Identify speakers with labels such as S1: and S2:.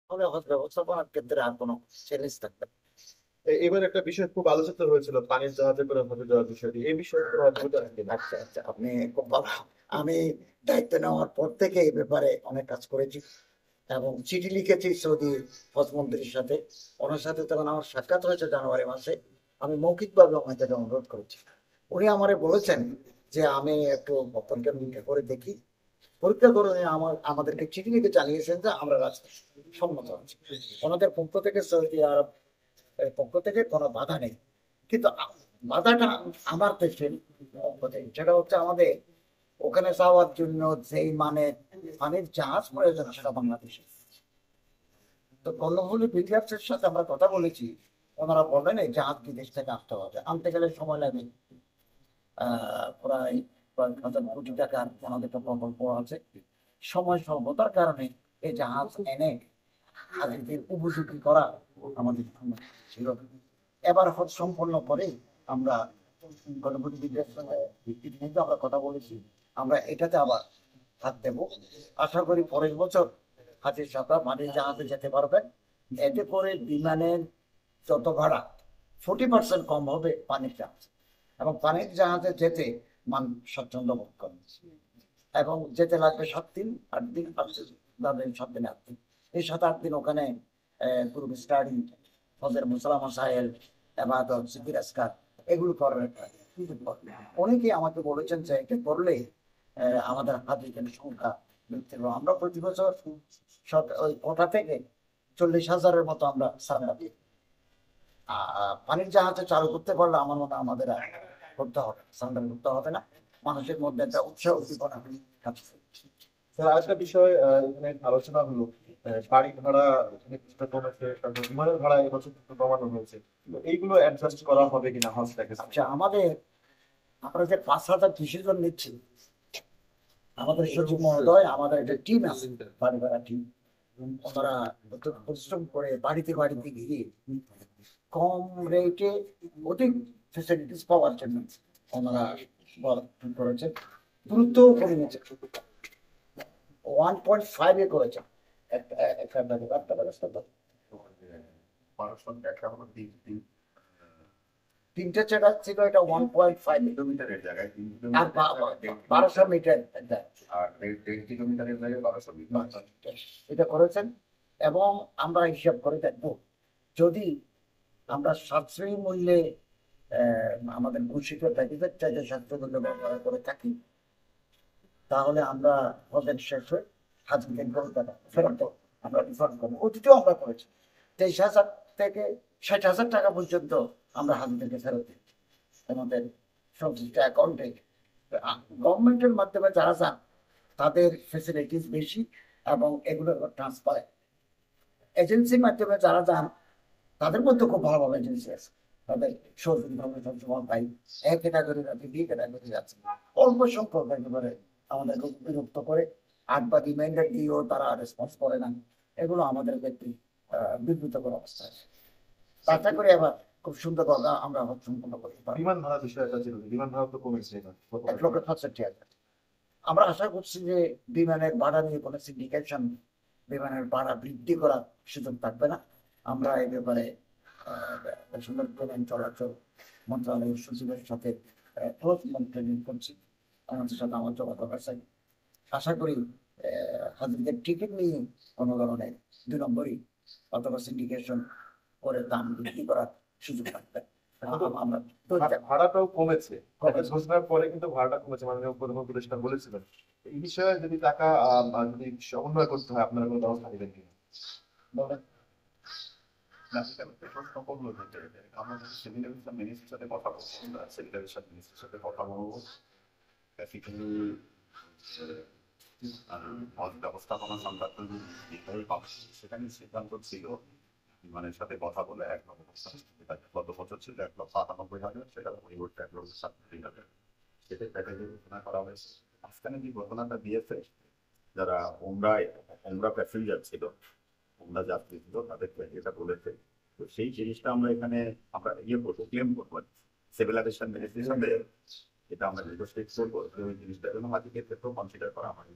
S1: তাহলে হয়তো ব্যবস্থাপনার ক্ষেত্রে আর কোনো চ্যালেঞ্জ থাকবে না।
S2: এবার একটা বিষয় খুব আলোচিত হয়েছিল, পানির জাহাজে করে হজে যাওয়ার বিষয়টি। এই বিষয়ে কোনো অদ্ভুত আছে কিনা?
S1: আচ্ছা আচ্ছা, আপনি খুব ভালো। আমি দায়িত্ব নেওয়ার পর থেকে এই ব্যাপারে অনেক কাজ করেছি এবং চিঠি লিখেছি সৌদি হজ মন্ত্রীর সাথে। ওনার সাথে তখন আমার সাক্ষাৎ হয়েছে জানুয়ারি মাসে। আমি মৌখিকভাবে ওনাকে অনুরোধ করেছি। উনি আমারে বলেছেন যে আমি একটু পরীক্ষা নিরীক্ষা করে দেখি। পরীক্ষা করে উনি আমাদেরকে চিঠি লিখে জানিয়েছেন যে আমরা রাজি, সম্মত আছি। ওনাদের পক্ষ থেকে সৌদি আরব পক্ষ থেকে কোনো বাধা নেই। কিন্তু বাধাটা আমার দেশের পক্ষ থেকে, সেটা হচ্ছে আমাদের ওখানে যাওয়ার জন্য যেই মানে পানির জাহাজ প্রয়োজন সেটা বাংলাদেশে। তো কর্ণফুলী বিল্ডার্সের সাথে আমরা কথা বলেছি। ওনারা বললেন এই জাহাজ বিদেশ থেকে আসতে হবে, আনতে গেলে সময় লাগে। প্রায় কয়েক হাজার কোটি টাকার ওনাদের একটা প্রকল্প আছে। সময় স্বল্পতার কারণে এই জাহাজ এনে হাজিদের উপযোগী করা আমাদের ছিল। এবার হজ সম্পন্ন করে আমরা গণপতি বিদ্যার ভিত্তিতে কিন্তু আমরা কথা বলেছি, আমরা এটাতে আবার হাত দেব। আশা করি পরের বছর হাজির সাথে পানির জাহাজে যেতে পারবেন। এতে করে বিমানের যত ভাড়া 40% কম হবে পানির জাহাজ, এবং পানির জাহাজে যেতে মান স্বচ্ছন্দ বোধ করেন। এবং যেতে লাগবে 7 দিন 8 দিন, যাবেন 7 দিন 8 দিন। এই 7-8 দিন ওখানে গ্রুপ স্টাডি, ফজর মুসলা মাসাইল, এবাদত জিকির আজকার এগুলো করার সুযোগ পাবে। অনেকেই আমাকে বলেছেন যে এটা করলে আমাদের হাজিদের সংখ্যা বৃদ্ধি পাবে। আমরা প্রতি বছর ওই কোটা থেকে 40,000-এর মতো আমরা সারা দিই। পানির জাহাজে চালু করতে পারলে আমার মনে হয় আমাদের আর করতে হবে, সান্ডার করতে হবে না। মানুষের মধ্যে একটা উৎসাহ উদ্দীপনা কাজ করছে।
S2: স্যার, আরেকটা বিষয় এখানে আলোচনা হলো, গাড়ি ভাড়া এখানে কিছুটা কমেছে, তারপর বিমানের ভাড়া এবছর একটু কমানো হয়েছে। তো এইগুলো অ্যাডজাস্ট করা হবে কিনা হজ প্যাকেজ?
S1: আচ্ছা, আমরা যে 5,200 জন নিচ্ছি, আমাদের সচিব মহোদয়, আমাদের একটা টিম আছে, বাড়ি ভাড়া টিম। ওনারা অত্যন্ত পরিশ্রম করে বাড়িতে বাড়িতে গিয়ে কম রেটে অধিক ফেসিলিটিস পাওয়ার জন্য ওনারা করেছেন। দ্রুত কমিয়েছে, 1.5-এ করেছেন একটা ব্যবস্থা। তিনটে চেকার ছিল, এটা 1.5
S3: কিলোমিটারের জায়গায় তিন
S1: আর
S3: কিলোমিটারের জায়গায়
S1: 1200 মিটার
S3: আর 1.5 কিলোমিটারের জায়গায় 12 মিটার।
S1: এটা করেছেন। এবং আমরা হিসাব করে দেখবো, যদি আমরা সাশ্রয়ী মূল্যে আমাদের ঘোষিত প্যাকেজের চাইতে সাশ্রয়ী মূল্য ব্যবহার করে থাকি, তাহলে আমরা ওদের শেষে হাজিদের টাকা ফেরত দেবো, আমরা রিফান্ড করবো। অতীতেও আমরা করেছি, 23,000 থেকে 60,000 টাকা পর্যন্ত আমরা হাজিদেরকে ফেরত দিই আমাদের সংশ্লিষ্ট অ্যাকাউন্টে। গভর্নমেন্টের মাধ্যমে যারা যান তাদের ফেসিলিটিস বেশি এবং এগুলো ট্রান্সপারেন্ট। এজেন্সির মাধ্যমে যারা যান তাদের মধ্যে খুব ভালো ভালো এজেন্সি আছে, তাদের সৌদি ইনফরমেশন সমান পাই। এ ক্যাটাগরি আছে, বি ক্যাটাগরি আছে। অল্প সংখ্যক একেবারে আমাদের বিরক্ত করে, 8 বার রিমাইন্ডার দিয়েও তারা রেসপন্স করে না। এগুলো আমাদের একটি বিব্রতকর অবস্থা আছে। আশা করি এবার খুব সুন্দরভাবে আমরা হজ সম্পন্ন করতে পারবো।
S2: বিমান ভাড়া বিষয়টা ছিল, বিমান ভাড়া তো কমেছে এবার।
S1: 1,65,000। আমরা আশা করছি যে বিমানের ভাড়া নিয়ে কোনো সিন্ডিকেশন, বিমানের ভাড়া বৃদ্ধি করার সুযোগ থাকবে না। আমরা এই ব্যাপারে সুন্দর বিমান চলাচল মন্ত্রণালয়ের সচিবের সাথে ক্লোজ মনিটরিং করছি। আমাদের সাথে আমার যোগাযোগ আছে। আশা করি হাজিদের টিকিট নিয়ে কোনো ধরনের 2 নম্বরই অথবা সিন্ডিকেশন করে দাম বৃদ্ধি করার সুযোগ থাকবে না। আমরা তৈরি থাকবো।
S2: ভাড়াটাও কমেছে,
S1: কমেছে।
S2: ঘোষণার পরে কিন্তু ভাড়াটা কমেছে, মাননীয় প্রধান উপদেষ্টা বলেছিলেন। এই বিষয়ে যদি টাকা যদি সমন্বয় করতে হয়, আপনারা কোনো ব্যবস্থা নেবেন কিনা?
S1: বলেন।
S3: না, সেটা আমি একটা প্রশ্ন করলো যে আমরা যদি সিভিল এভিয়েশন মিনিস্ট্রির সাথে কথা বলছি, সিভিল এভিয়েশন মিনিস্ট্রির সাথে কথা বলবো বেসিক্যালি হজ ব্যবস্থাপনা সংক্রান্ত যে নির্বাহী কমিটি, সেখানে সিদ্ধান্ত ছিল বিমানের সাথে কথা বলে 1 লক্ষ, গত বছর ছিল 1,98,000, সেটা পরিবর্তে 1,70,000 সেটা প্যাকেজে ঘোষণা করা হয়েছে। মাঝখানে যে ঘোষণাটা দিয়েছে, যারা ওমরা প্যাসেঞ্জার ছিল, ওমরা যাত্রী ছিল, তাদেরকে এটা বলেছে। তো সেই জিনিসটা আমরা ইয়ে করবো, ক্লেম করবো সিভিল এভিয়েশন মিনিস্ট্রির সাথে, এটা আমরা নেগোসিয়েট করবো। ওই জিনিসটা যেন হাজিকে ক্ষেত্রেও কনসিডার করা হয়।